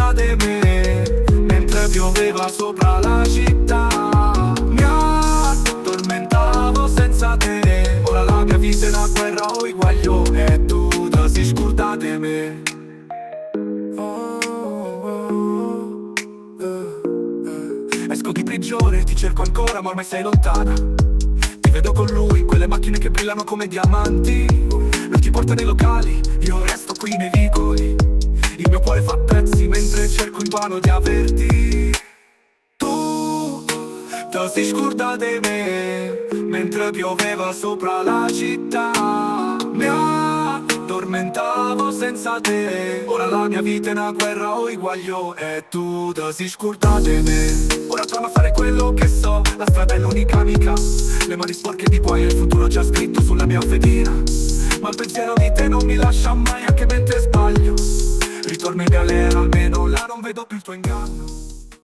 scorda di me, mentre pioveva sopra la città. Mi addormentavo senza te, ora la mia vita è una guerra o iguaglio, e tu ti sei scorda di me. Esco di prigione, ti cerco ancora ma ormai sei lontana. Ti vedo con lui, quelle macchine che brillano come diamanti. Lui ti porta nei locali, io resto qui nei vicoli. Il mio cuore fa pezzi mentre cerco invano di averti. Tu ti sei scorda di me, mentre pioveva sopra la città. Mi addormentavo senza te, ora la mia vita è una guerra o iguaglio, e tu ti sei scorda di me. Ora torno a fare quello che so, la strada è l'unica amica. Le mani sporche di poi e il futuro già scritto sulla mia fedina. Ma il pensiero di te non mi lascia mai, anche mentre sbaglio. Ritorno in galera, almeno là non vedo più il tuo inganno.